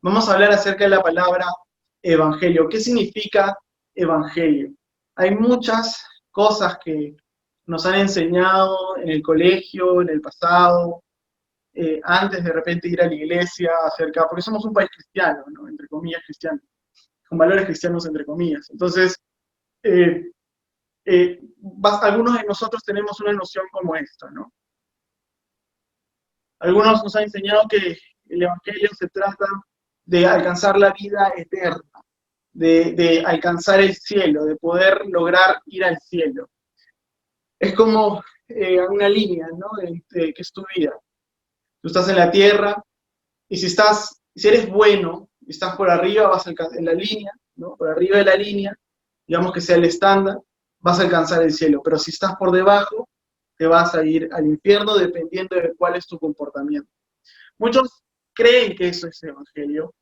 Vamos a hablar acerca de la palabra evangelio. ¿Qué significa evangelio? Hay muchas cosas que nos han enseñado en el colegio, en el pasado, antes de repente ir a la iglesia, porque somos un país cristiano, ¿no? Entre comillas cristiano, con valores cristianos entre comillas. Entonces, eh, algunos de nosotros tenemos una noción como esta, ¿no? Algunos nos han enseñado que el evangelio se trata de alcanzar la vida eterna, de alcanzar el cielo, de poder lograr ir al cielo. Es como una línea, ¿no? Que es tu vida. Tú estás en la tierra y si eres bueno, estás por arriba, vas a alcanzar en la línea, ¿no? Por arriba de la línea, digamos que sea el estándar, vas a alcanzar el cielo. Pero si estás por debajo, te vas a ir al infierno dependiendo de cuál es tu comportamiento. Muchos creen que eso es evangelio,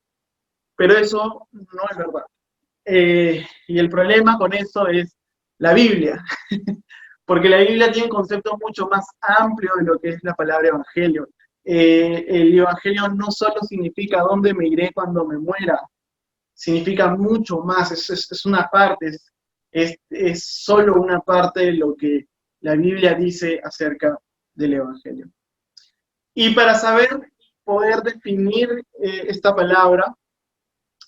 pero eso no es verdad. Y el problema con eso es la Biblia, porque la Biblia tiene un concepto mucho más amplio de lo que es la palabra evangelio. El evangelio no solo significa dónde me iré cuando me muera, significa mucho más, es una parte, es solo una parte de lo que la Biblia dice acerca del evangelio. Y para poder definir esta palabra,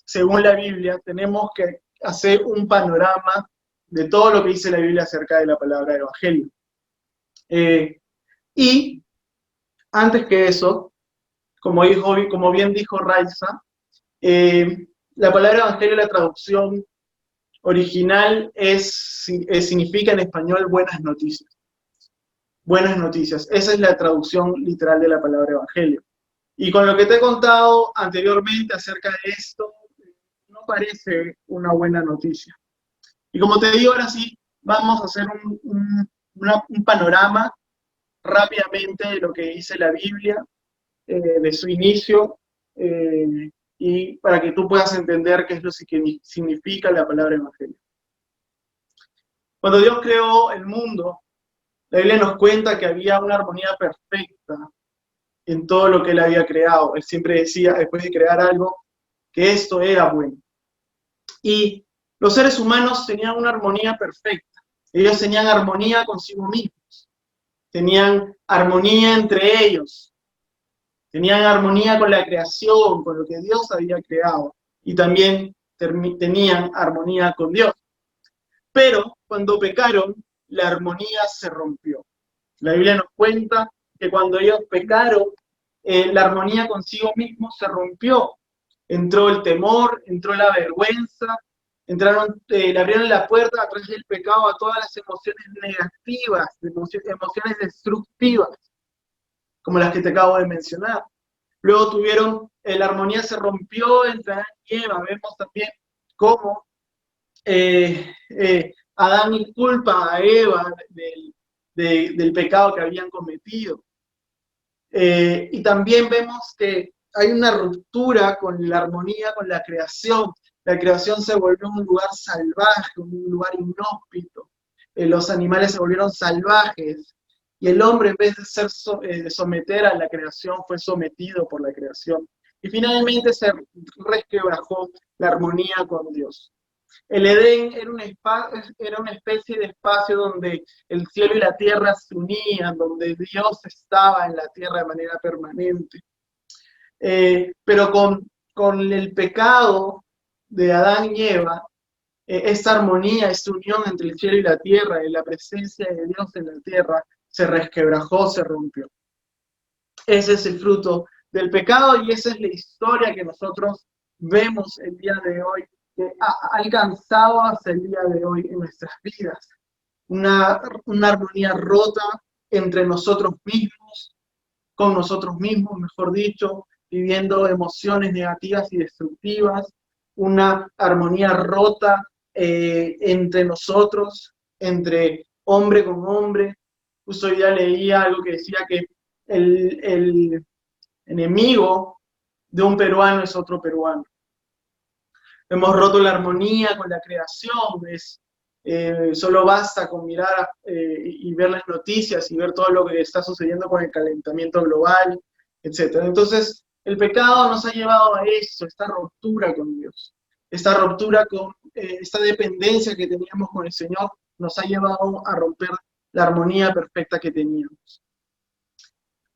según la Biblia, tenemos que hacer un panorama de todo lo que dice la Biblia acerca de la palabra evangelio. Y antes que eso, como bien dijo Raiza, la palabra evangelio, la traducción original significa en español buenas noticias. Buenas noticias. Esa es la traducción literal de la palabra evangelio. Y con lo que te he contado anteriormente acerca de esto, no parece una buena noticia. Y como te digo, ahora sí, vamos a hacer un panorama rápidamente de lo que dice la Biblia, de su inicio, y para que tú puedas entender qué es lo que significa la palabra evangelio. Cuando Dios creó el mundo, la Biblia nos cuenta que había una armonía perfecta en todo lo que Él había creado. Él siempre decía, después de crear algo, que esto era bueno. Y los seres humanos tenían una armonía perfecta. Ellos tenían armonía consigo mismos. Tenían armonía entre ellos. Tenían armonía con la creación, con lo que Dios había creado. Y también tenían armonía con Dios. Pero cuando pecaron, la armonía se rompió. La Biblia nos cuenta que cuando ellos pecaron, la armonía consigo mismo se rompió. Entró el temor, entró la vergüenza, le abrieron la puerta a través del pecado a todas las emociones negativas, emociones destructivas, como las que te acabo de mencionar. Luego la armonía se rompió entre Adán y Eva. Vemos también cómo Adán culpa a Eva del pecado que habían cometido. Y también vemos que hay una ruptura con la armonía con la creación. La creación se volvió un lugar salvaje, un lugar inhóspito. Los animales se volvieron salvajes. Y el hombre, en vez de someter a la creación, fue sometido por la creación. Y finalmente se resquebrajó la armonía con Dios. El Edén era una especie de espacio donde el cielo y la tierra se unían, donde Dios estaba en la tierra de manera permanente. Pero con el pecado de Adán y Eva, esta armonía, esta unión entre el cielo y la tierra, y la presencia de Dios en la tierra, se resquebrajó, se rompió. Ese es el fruto del pecado y esa es la historia que nosotros vemos el día de hoy, que ha alcanzado hasta el día de hoy en nuestras vidas. Una armonía rota entre nosotros mismos, con nosotros mismos, mejor dicho, viviendo emociones negativas y destructivas, una armonía rota entre nosotros, entre hombre con hombre. Justo hoy día leía algo que decía que el enemigo de un peruano es otro peruano. Hemos roto la armonía con la creación, solo basta con mirar y ver las noticias y ver todo lo que está sucediendo con el calentamiento global, etc. Entonces, El pecado nos ha llevado a eso, esta ruptura con Dios, esta ruptura con esta dependencia que teníamos con el Señor, nos ha llevado a romper la armonía perfecta que teníamos.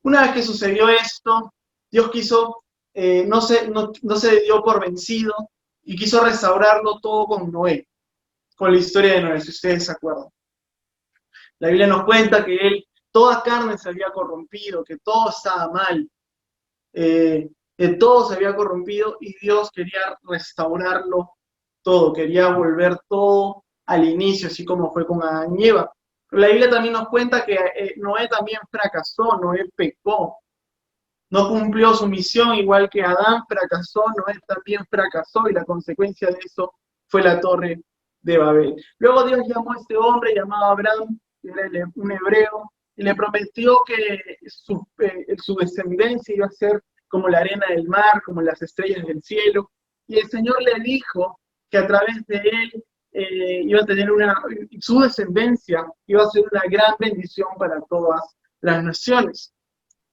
Una vez que sucedió esto, Dios quiso, no se dio por vencido y quiso restaurarlo todo con Noé, con la historia de Noé, si ustedes se acuerdan. La Biblia nos cuenta que toda carne se había corrompido, que todo estaba mal, que todo se había corrompido y Dios quería restaurarlo todo, quería volver todo al inicio, así como fue con Adán y Eva. Pero la Biblia también nos cuenta que Noé también fracasó, Noé pecó, no cumplió su misión, igual que Adán fracasó, Noé también fracasó y la consecuencia de eso fue la torre de Babel. Luego Dios llamó a este hombre llamado Abraham, que era un hebreo, y le prometió que su descendencia iba a ser como la arena del mar, como las estrellas del cielo, y el Señor le dijo que a través de él iba a tener su descendencia iba a ser una gran bendición para todas las naciones.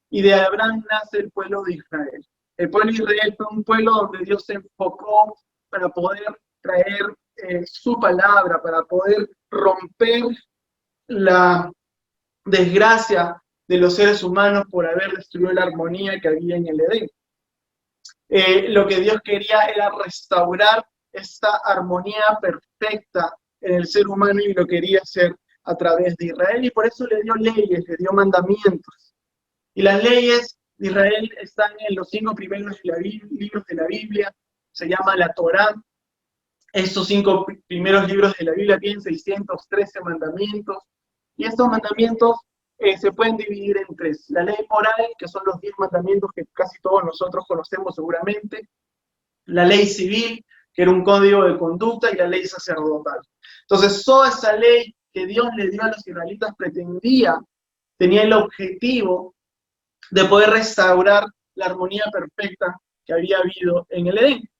Y de Abraham nace el pueblo de Israel. El pueblo de Israel fue un pueblo donde Dios se enfocó para poder traer su palabra, para poder romper la desgracia de los seres humanos por haber destruido la armonía que había en el Edén. Lo que Dios quería era restaurar esta armonía perfecta en el ser humano y lo quería hacer a través de Israel y por eso le dio leyes, le dio mandamientos. Y las leyes de Israel están en los 5 primeros libros de la Biblia, se llama la Torá. Estos 5 primeros libros de la Biblia tienen 613 mandamientos, y estos mandamientos se pueden dividir en 3. La ley moral, que son los 10 mandamientos que casi todos nosotros conocemos seguramente. La ley civil, que era un código de conducta, y la ley sacerdotal. Entonces, toda esa ley que Dios le dio a los israelitas tenía el objetivo de poder restaurar la armonía perfecta que había habido en el Edén.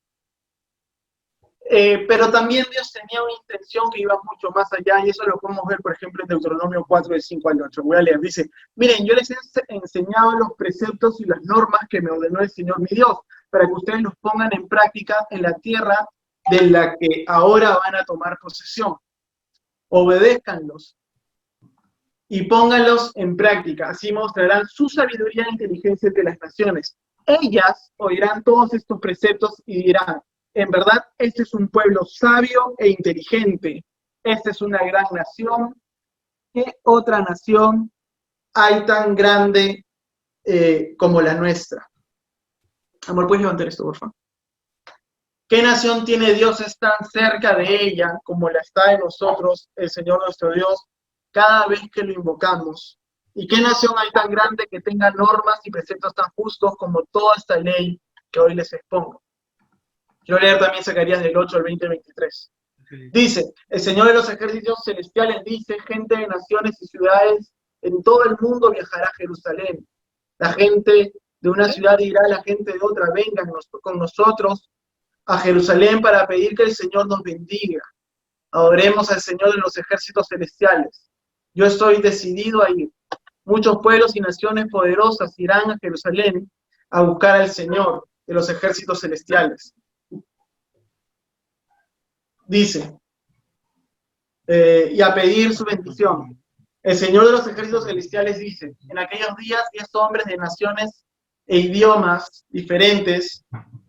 Pero también Dios tenía una intención que iba mucho más allá, y eso lo podemos ver, por ejemplo, en Deuteronomio 4, del 5 al 8. Voy a leer, dice: miren, yo les he enseñado los preceptos y las normas que me ordenó el Señor mi Dios, para que ustedes los pongan en práctica en la tierra de la que ahora van a tomar posesión. Obedézcanlos y pónganlos en práctica, así mostrarán su sabiduría e inteligencia entre las naciones. Ellas oirán todos estos preceptos y dirán: en verdad, este es un pueblo sabio e inteligente. Esta es una gran nación. ¿Qué otra nación hay tan grande como la nuestra? Amor, ¿puedes levantar esto, por favor? ¿Qué nación tiene dioses tan cerca de ella como la está de nosotros, el Señor nuestro Dios, cada vez que lo invocamos? ¿Y qué nación hay tan grande que tenga normas y preceptos tan justos como toda esta ley que hoy les expongo? Quiero leer también Zacarías del 8 al 20-23. Dice: el Señor de los ejércitos celestiales dice: gente de naciones y ciudades en todo el mundo viajará a Jerusalén. La gente de una ciudad dirá a la gente de otra: vengan con nosotros a Jerusalén para pedir que el Señor nos bendiga. Adoremos al Señor de los ejércitos celestiales. Yo estoy decidido a ir. Muchos pueblos y naciones poderosas irán a Jerusalén a buscar al Señor de los ejércitos celestiales. Dice, y a pedir su bendición. El Señor de los ejércitos celestiales dice: en aquellos días 10 hombres de naciones e idiomas diferentes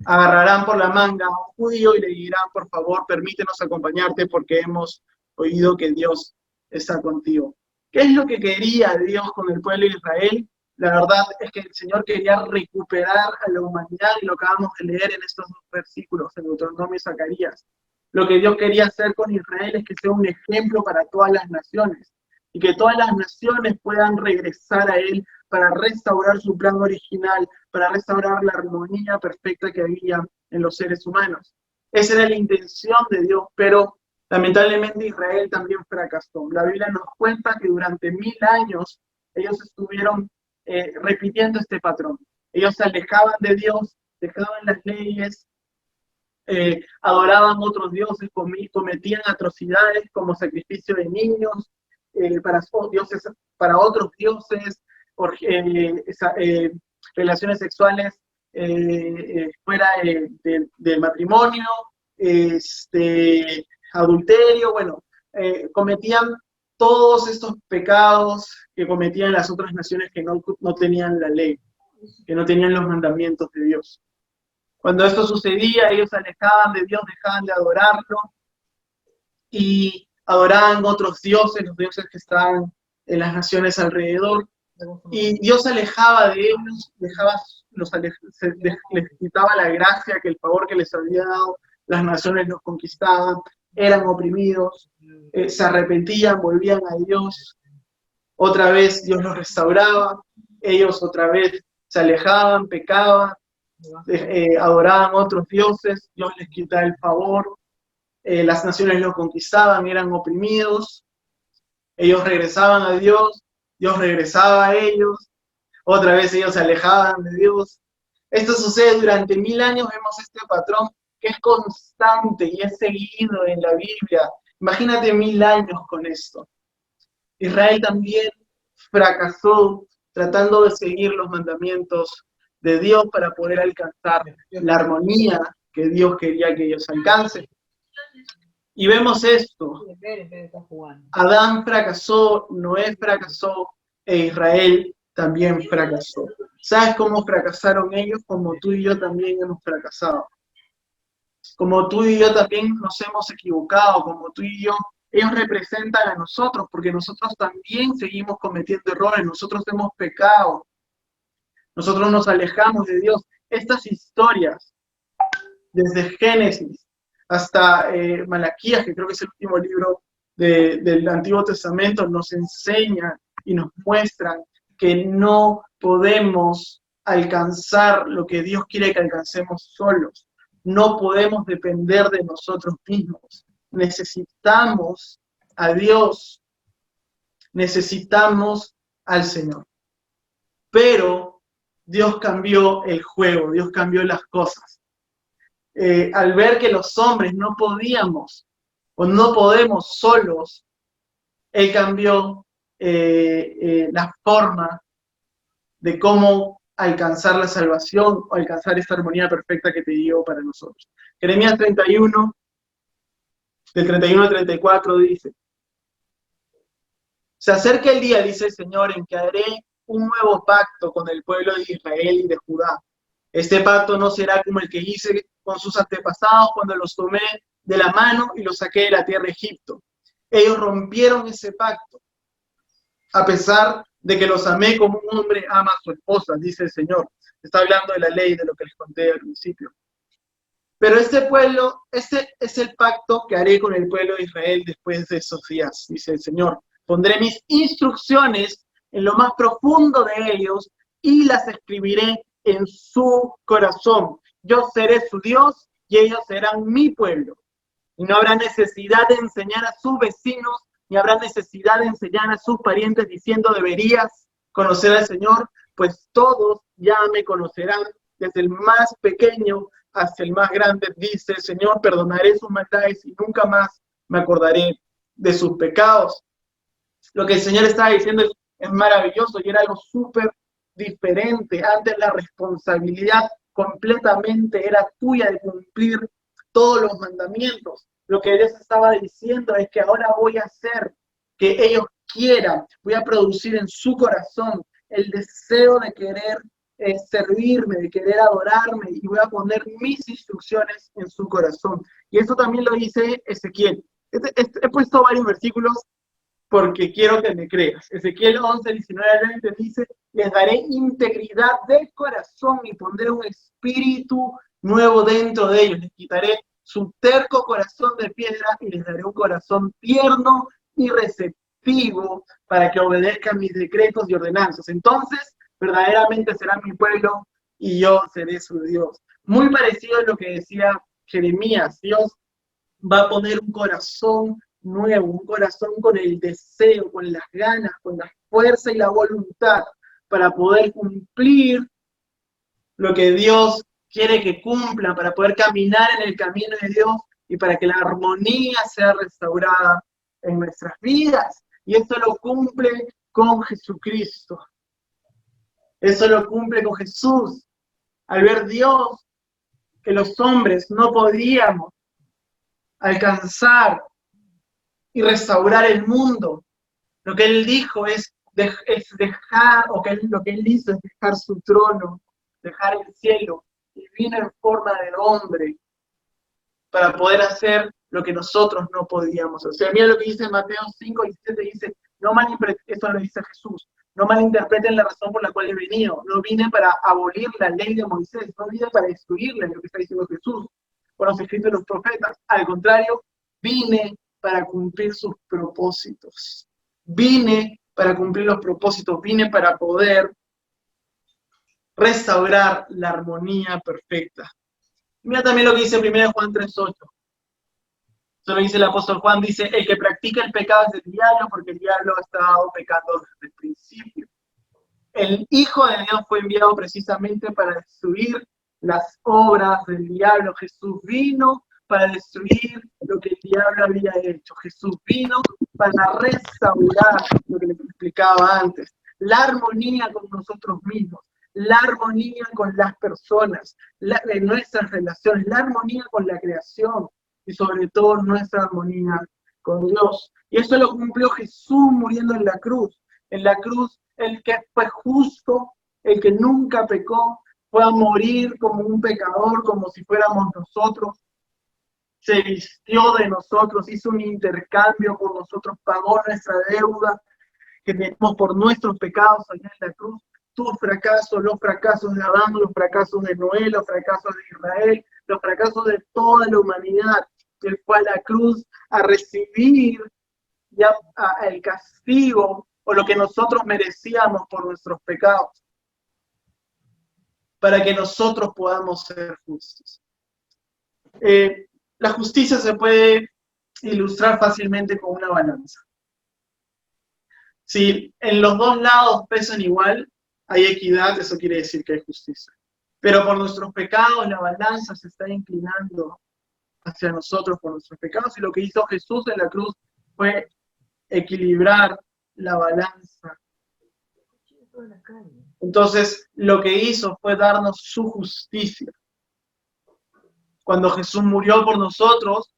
agarrarán por la manga a un judío y le dirán: por favor, permítenos acompañarte porque hemos oído que Dios está contigo. ¿Qué es lo que quería Dios con el pueblo de Israel? La verdad es que el Señor quería recuperar a la humanidad, y lo acabamos de leer en estos 2 versículos, en Deuteronomio y Zacarías. Lo que Dios quería hacer con Israel es que sea un ejemplo para todas las naciones, y que todas las naciones puedan regresar a Él para restaurar su plan original, para restaurar la armonía perfecta que había en los seres humanos. Esa era la intención de Dios, pero lamentablemente Israel también fracasó. La Biblia nos cuenta que durante 1000 años ellos estuvieron repitiendo este patrón. Ellos se alejaban de Dios, dejaban las leyes, adoraban otros dioses, cometían atrocidades como sacrificio de niños para otros dioses, relaciones sexuales fuera del matrimonio, adulterio, bueno, cometían todos estos pecados que cometían las otras naciones que no tenían la ley, que no tenían los mandamientos de Dios. Cuando esto sucedía, ellos se alejaban de Dios, dejaban de adorarlo y adoraban otros dioses, los dioses que estaban en las naciones alrededor. Y Dios se alejaba de ellos, les quitaba la gracia, que el favor que les había dado, las naciones los conquistaban, eran oprimidos, se arrepentían, volvían a Dios, otra vez Dios los restauraba, ellos otra vez se alejaban, pecaban, adoraban otros dioses, Dios les quitaba el favor, las naciones los conquistaban, eran oprimidos, ellos regresaban a Dios, Dios regresaba a ellos, otra vez ellos se alejaban de Dios. Esto sucede durante 1000 años, vemos este patrón que es constante y es seguido en la Biblia. Imagínate 1000 años con esto. Israel también fracasó tratando de seguir los mandamientos de Dios para poder alcanzar la armonía que Dios quería que ellos alcancen. Y vemos esto. Adán fracasó, Noé fracasó e Israel también fracasó. ¿Sabes cómo fracasaron ellos? Como tú y yo también hemos fracasado. Como tú y yo también nos hemos equivocado, como tú y yo, ellos representan a nosotros, porque nosotros también seguimos cometiendo errores, nosotros hemos pecado, nosotros nos alejamos de Dios. Estas historias, desde Génesis hasta Malaquías, que creo que es el último libro del Antiguo Testamento, nos enseñan y nos muestran que no podemos alcanzar lo que Dios quiere que alcancemos solos. No podemos depender de nosotros mismos. Necesitamos a Dios. Necesitamos al Señor. Pero Dios cambió el juego, Dios cambió las cosas. Al ver que los hombres no podíamos o no podemos solos, Él cambió la forma de cómo alcanzar la salvación o alcanzar esta armonía perfecta que te dio para nosotros. Jeremías 31, del 31 al 34 dice: se acerca el día, dice el Señor, en que haré un nuevo pacto con el pueblo de Israel y de Judá. Este pacto no será como el que hice con sus antepasados cuando los tomé de la mano y los saqué de la tierra de Egipto. Ellos rompieron ese pacto, a pesar de que los amé como un hombre ama a su esposa, dice el Señor. Está hablando de la ley, de lo que les conté al principio. Pero este es el pacto que haré con el pueblo de Israel después de esos días, dice el Señor. Pondré mis instrucciones en lo más profundo de ellos y las escribiré en su corazón. Yo seré su Dios y ellos serán mi pueblo. Y no habrá necesidad de enseñar a sus vecinos, ni habrá necesidad de enseñar a sus parientes diciendo deberías conocer al Señor, pues todos ya me conocerán, desde el más pequeño hasta el más grande, dice el Señor. Perdonaré sus maldades y nunca más me acordaré de sus pecados. Lo que el Señor estaba diciendo es maravilloso y era algo súper diferente. Antes la responsabilidad completamente era tuya de cumplir todos los mandamientos. Lo que Dios estaba diciendo es que ahora voy a hacer que ellos quieran, voy a producir en su corazón el deseo de querer servirme, de querer adorarme, y voy a poner mis instrucciones en su corazón. Y eso también lo dice Ezequiel. He puesto varios versículos porque quiero que me creas. Ezequiel 11, 19 al 20 dice: les daré integridad de corazón y pondré un espíritu nuevo dentro de ellos. Les quitaré su terco corazón de piedra y les daré un corazón tierno y receptivo para que obedezcan mis decretos y ordenanzas. Entonces, verdaderamente serán mi pueblo y yo seré su Dios. Muy parecido a lo que decía Jeremías. Dios va a poner un corazón nuevo, un corazón con el deseo, con las ganas, con la fuerza y la voluntad para poder cumplir lo que Dios quiere que cumpla, para poder caminar en el camino de Dios y para que la armonía sea restaurada en nuestras vidas. Y esto lo cumple con Jesucristo. Eso lo cumple con Jesús. al ver Dios que los hombres no podíamos alcanzar y restaurar el mundo, lo que Él dijo es dejar, lo que Él hizo es dejar su trono, dejar el cielo, y vino en forma de hombre para poder hacer lo que nosotros no podíamos hacer. Mira lo que dice Mateo 5:17, dice, esto lo dice Jesús, no malinterpreten la razón por la cual he venido, no vine para abolir la ley de Moisés, no vine para destruirla, lo que está diciendo Jesús, por los escritos de los profetas, al contrario, vine para cumplir sus propósitos, vine para cumplir los propósitos, vine para poder restaurar la armonía perfecta. Mira también lo que dice 1 Juan 3:8. Eso lo dice el apóstol Juan, dice, el que practica el pecado es el diablo, porque el diablo ha estado pecando desde el principio. El Hijo de Dios fue enviado precisamente para destruir las obras del diablo. Jesús vino para destruir lo que el diablo había hecho. Jesús vino para restaurar lo que les explicaba antes. La armonía con nosotros mismos, la armonía con las personas, en nuestras relaciones, la armonía con la creación y sobre todo nuestra armonía con Dios. Y eso lo cumplió Jesús muriendo en la cruz. En la cruz, el que fue justo, el que nunca pecó, fue a morir como un pecador, como si fuéramos nosotros. Se vistió de nosotros, hizo un intercambio por nosotros, pagó nuestra deuda que tenemos por nuestros pecados allá en la cruz. Tus fracasos, los fracasos de Adán, los fracasos de Noé, los fracasos de Israel, los fracasos de toda la humanidad, que fue a la cruz a recibir ya el castigo o lo que nosotros merecíamos por nuestros pecados, para que nosotros podamos ser justos. La justicia se puede ilustrar fácilmente con una balanza. Si en los dos lados pesan igual, hay equidad, eso quiere decir que hay justicia. Pero por nuestros pecados la balanza se está inclinando hacia nosotros por nuestros pecados, y lo que hizo Jesús en la cruz fue equilibrar la balanza. Entonces, lo que hizo fue darnos su justicia. Cuando Jesús murió por nosotros,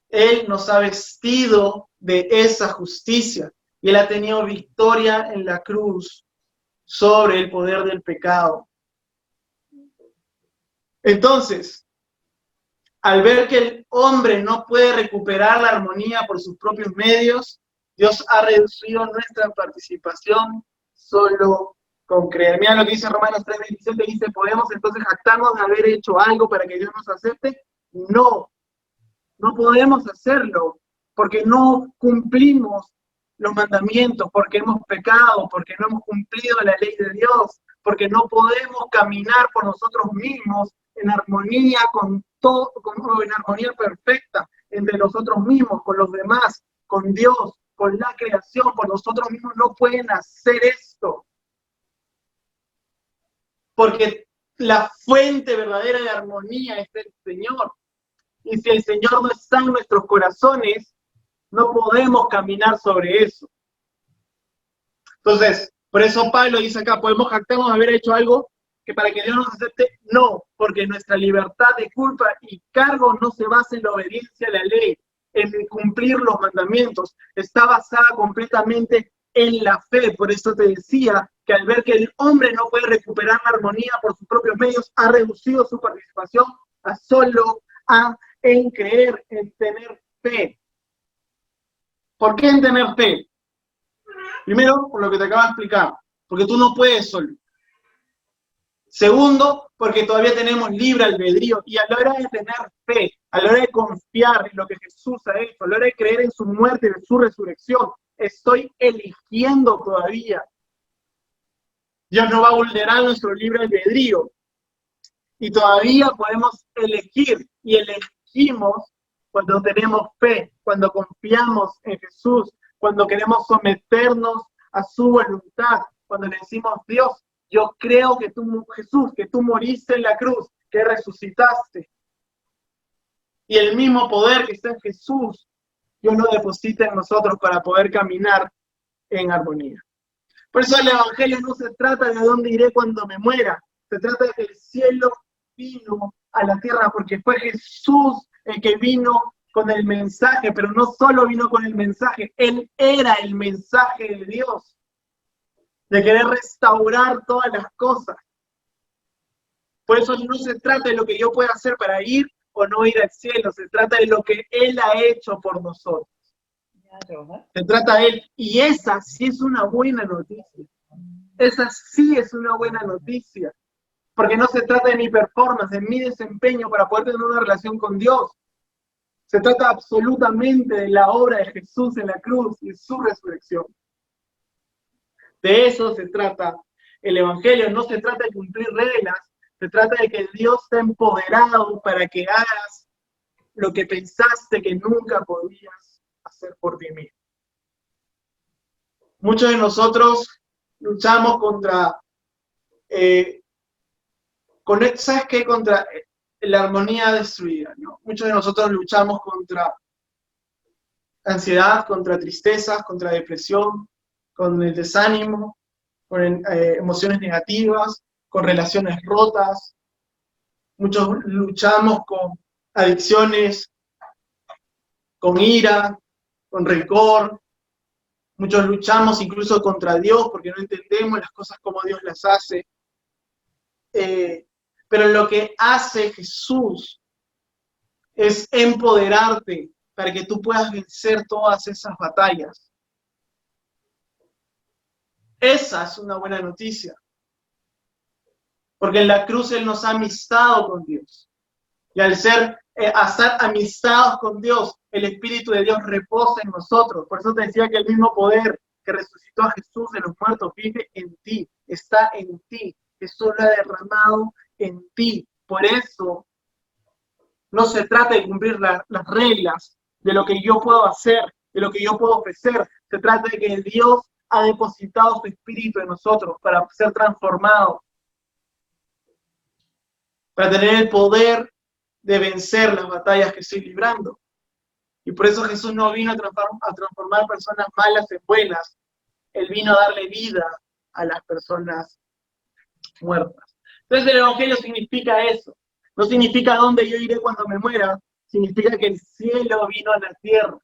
Él nos ha vestido de esa justicia, y Él ha tenido victoria en la cruz sobre el poder del pecado. Entonces, al ver que el hombre no puede recuperar la armonía por sus propios medios, Dios ha reducido nuestra participación solo con creer. Mira lo que dice Romanos 3:27, dice, ¿podemos entonces jactarnos de haber hecho algo para que Dios nos acepte? No, no podemos hacerlo, porque no cumplimos los mandamientos, porque hemos pecado, porque no hemos cumplido la ley de Dios, porque no podemos caminar por nosotros mismos en armonía con todo, en armonía perfecta entre nosotros mismos, con los demás, con Dios, con la creación, por nosotros mismos no pueden hacer esto. Porque la fuente verdadera de armonía es el Señor. Y si el Señor no está en nuestros corazones, no podemos caminar sobre eso. Entonces, por eso Pablo dice acá, ¿podemos jactarnos de haber hecho algo que para que Dios nos acepte? No, porque nuestra libertad de culpa y cargo no se basa en la obediencia a la ley, en cumplir los mandamientos, está basada completamente en la fe. Por eso te decía que al ver que el hombre no puede recuperar la armonía por sus propios medios, ha reducido su participación a solo en creer, en tener fe. ¿Por qué en tener fe? Primero, por lo que te acabo de explicar, porque tú no puedes solo. Segundo, porque todavía tenemos libre albedrío, y a la hora de tener fe, a la hora de confiar en lo que Jesús ha hecho, a la hora de creer en su muerte y en su resurrección, estoy eligiendo todavía. Dios no va a vulnerar nuestro libre albedrío, y todavía podemos elegir, y elegimos cuando tenemos fe, cuando confiamos en Jesús, cuando queremos someternos a su voluntad, cuando le decimos, Dios, yo creo que tú, Jesús, que tú moriste en la cruz, que resucitaste. Y el mismo poder que está en Jesús, Dios lo deposita en nosotros para poder caminar en armonía. Por eso el Evangelio no se trata de dónde iré cuando me muera, Se trata de que el cielo vino a la tierra porque fue Jesús el que vino con el mensaje, pero no solo vino con el mensaje, Él era el mensaje de Dios, de querer restaurar todas las cosas. Por eso no se trata de lo que yo pueda hacer para ir o no ir al cielo, se trata de lo que Él ha hecho por nosotros. Se trata de Él, y esa sí es una buena noticia. Esa sí es una buena noticia, porque no se trata de mi performance, de mi desempeño para poder tener una relación con Dios. Se trata absolutamente de la obra de Jesús en la cruz y su resurrección. De eso se trata el Evangelio. No se trata de cumplir reglas, se trata de que Dios te ha empoderado para que hagas lo que pensaste que nunca podías hacer por ti mismo. Muchos de nosotros luchamos contra, ¿sabes qué? Contra la armonía destruida, ¿no? Muchos de nosotros luchamos contra ansiedad, contra tristezas, contra depresión, con el desánimo, con emociones negativas, con relaciones rotas. Muchos luchamos con adicciones, con ira, con rencor. Muchos luchamos incluso contra Dios porque no entendemos las cosas como Dios las hace. Pero lo que hace Jesús es empoderarte para que tú puedas vencer todas esas batallas. Esa es una buena noticia. Porque en la cruz Él nos ha amistado con Dios. Y al estar amistados con Dios, el Espíritu de Dios reposa en nosotros. Por eso te decía que el mismo poder que resucitó a Jesús de los muertos vive en ti, está en ti. Jesús lo ha derramado en ti. Por eso no se trata de cumplir las reglas de lo que yo puedo hacer, de lo que yo puedo ofrecer. Se trata de que Dios ha depositado su Espíritu en nosotros para ser transformados, para tener el poder de vencer las batallas que estoy librando. Y por eso Jesús no vino a transformar personas malas en buenas. Él vino a darle vida a las personas muertas. Entonces el Evangelio significa eso. No significa dónde yo iré cuando me muera, significa que el cielo vino a la tierra.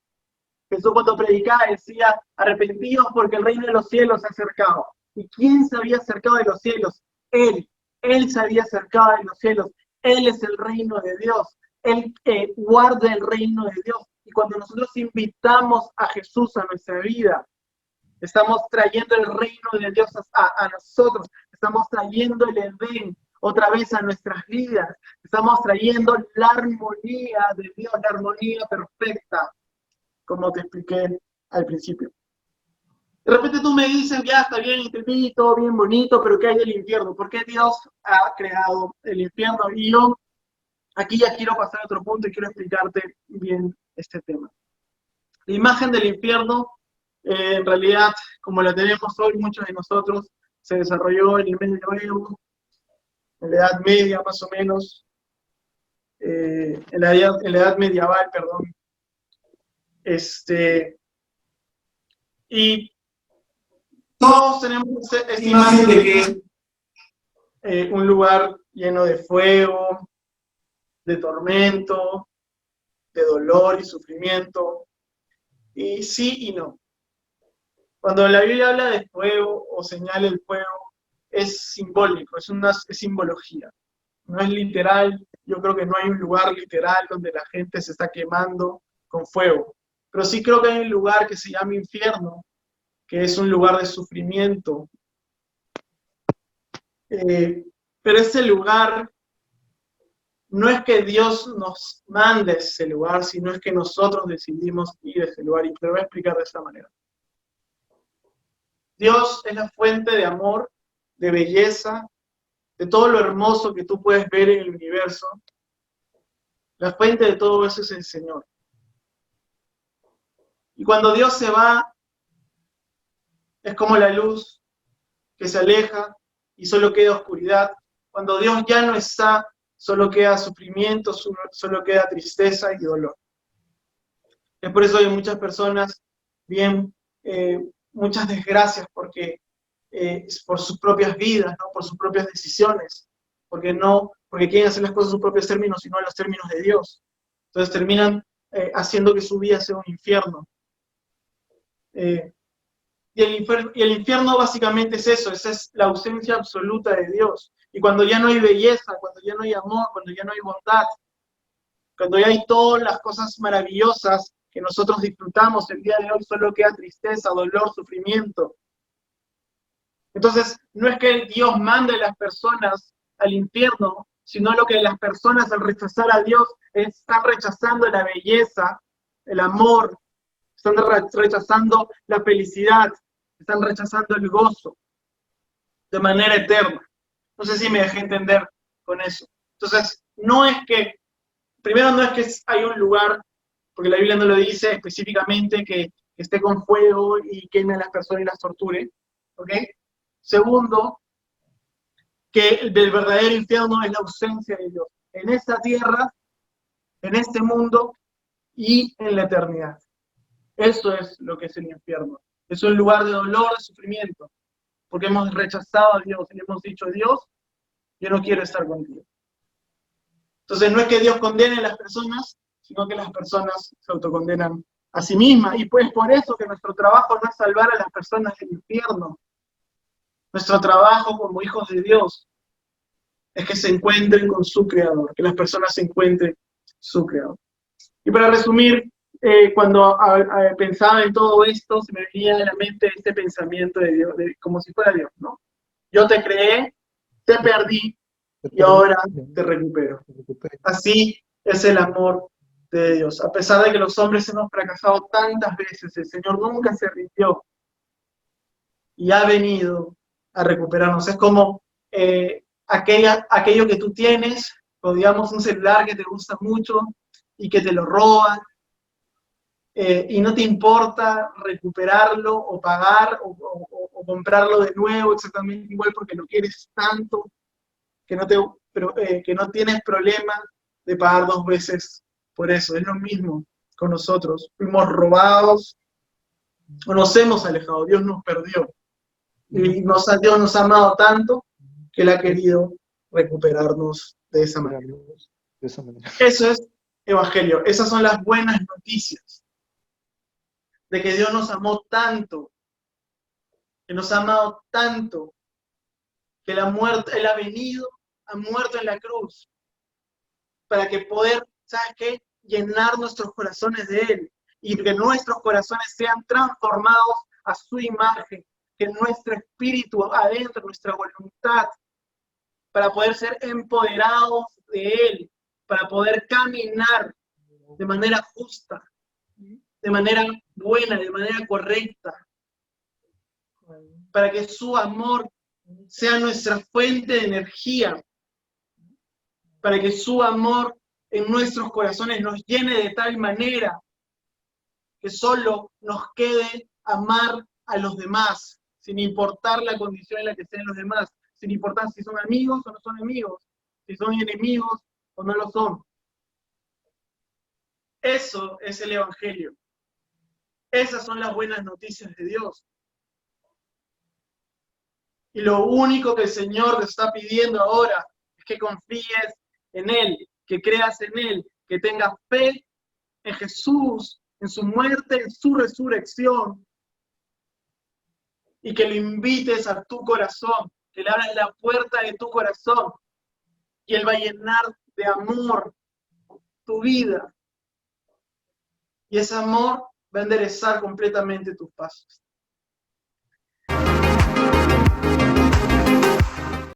Jesús cuando predicaba decía, arrepentidos porque el reino de los cielos se ha acercado. ¿Y quién se había acercado de los cielos? Él. Él se había acercado de los cielos. Él es el reino de Dios. Él guarda el reino de Dios. Y cuando nosotros invitamos a Jesús a nuestra vida, estamos trayendo el reino de Dios a nosotros. Estamos trayendo el Edén otra vez a nuestras vidas. Estamos trayendo la armonía de Dios, la armonía perfecta, como te expliqué al principio. De repente tú me dices, ya está bien, entendí, todo bien bonito, pero ¿qué hay del infierno? ¿Por qué Dios ha creado el infierno? Y yo aquí ya quiero pasar a otro punto y quiero explicarte bien este tema. La imagen del infierno, en realidad, como la tenemos hoy, muchos de nosotros, se desarrolló en el Medioevo, en la Edad Media más o menos, en la edad medieval, perdón. Y todos tenemos esta imagen de que un lugar lleno de fuego, de tormento, de dolor y sufrimiento. Y sí y no. Cuando la Biblia habla de fuego o señala el fuego, es simbólico, es simbología. No es literal. Yo creo que no hay un lugar literal donde la gente se está quemando con fuego. Pero sí creo que hay un lugar que se llama infierno, que es un lugar de sufrimiento. Pero ese lugar no es que Dios nos mande a ese lugar, sino es que nosotros decidimos ir a ese lugar. Y te lo voy a explicar de esta manera. Dios es la fuente de amor, de belleza, de todo lo hermoso que tú puedes ver en el universo. La fuente de todo eso es el Señor. Y cuando Dios se va, es como la luz que se aleja y solo queda oscuridad. Cuando Dios ya no está, solo queda sufrimiento, solo queda tristeza y dolor. Es por eso que muchas personas viven muchas desgracias porque por sus propias vidas, ¿no? Por sus propias decisiones. porque quieren hacer las cosas a sus propios términos y no a los términos de Dios. Entonces terminan haciendo que su vida sea un infierno. Y el infierno básicamente es eso, esa es la ausencia absoluta de Dios. Y cuando ya no hay belleza, cuando ya no hay amor, cuando ya no hay bondad, cuando ya hay todas las cosas maravillosas que nosotros disfrutamos el día de hoy, solo queda tristeza, dolor, sufrimiento. Entonces, no es que Dios mande a las personas al infierno, sino lo que las personas al rechazar a Dios están rechazando la belleza, el amor, están rechazando la felicidad, están rechazando el gozo de manera eterna. No sé si me dejé entender con eso. Entonces, primero no es que hay un lugar, porque la Biblia no lo dice específicamente, que esté con fuego y queme a las personas y las torture, ¿ok? Segundo, que el verdadero infierno es la ausencia de Dios en esta tierra, en este mundo y en la eternidad. Eso es lo que es el infierno. Es un lugar de dolor, de sufrimiento, porque hemos rechazado a Dios y le hemos dicho, Dios, yo no quiero estar contigo. Entonces no es que Dios condene a las personas, sino que las personas se autocondenan a sí mismas. Y pues por eso que nuestro trabajo no es salvar a las personas del infierno. Nuestro trabajo como hijos de Dios es que se encuentren con su Creador, que las personas se encuentren su Creador. Y para resumir, cuando pensaba en todo esto, se me venía a la mente este pensamiento de Dios, como si fuera Dios, ¿no? Yo te creé, te perdí y ahora te recupero. Así es el amor de Dios. A pesar de que los hombres hemos fracasado tantas veces, el Señor nunca se rindió y ha venido a recuperarnos. Es como aquello que tú tienes, o digamos un celular que te gusta mucho y que te lo roban, y no te importa recuperarlo o pagar o comprarlo de nuevo exactamente igual porque lo quieres tanto que no tienes problema de pagar 2 veces por eso. Es lo mismo con nosotros. Fuimos robados o nos hemos alejado. Dios nos perdió. Y Dios nos ha amado tanto que Él ha querido recuperarnos de esa manera. Eso es Evangelio. Esas son las buenas noticias. De que Dios nos amó tanto, que nos ha amado tanto, que Él ha muerto en la cruz, para que poder, ¿sabes qué? Llenar nuestros corazones de Él, y que nuestros corazones sean transformados a su imagen, que nuestro espíritu adentro, nuestra voluntad, para poder ser empoderados de Él, para poder caminar de manera justa, de manera buena, de manera correcta, para que su amor sea nuestra fuente de energía, para que su amor en nuestros corazones nos llene de tal manera que solo nos quede amar a los demás, sin importar la condición en la que estén los demás, sin importar si son amigos o no son amigos, si son enemigos o no lo son. Eso es el Evangelio. Esas son las buenas noticias de Dios. Y lo único que el Señor te está pidiendo ahora es que confíes en Él, que creas en Él, que tengas fe en Jesús, en su muerte, en su resurrección, y que lo invites a tu corazón, que le abras la puerta de tu corazón, y Él va a llenar de amor tu vida. Y ese amor va a enderezar completamente tus pasos.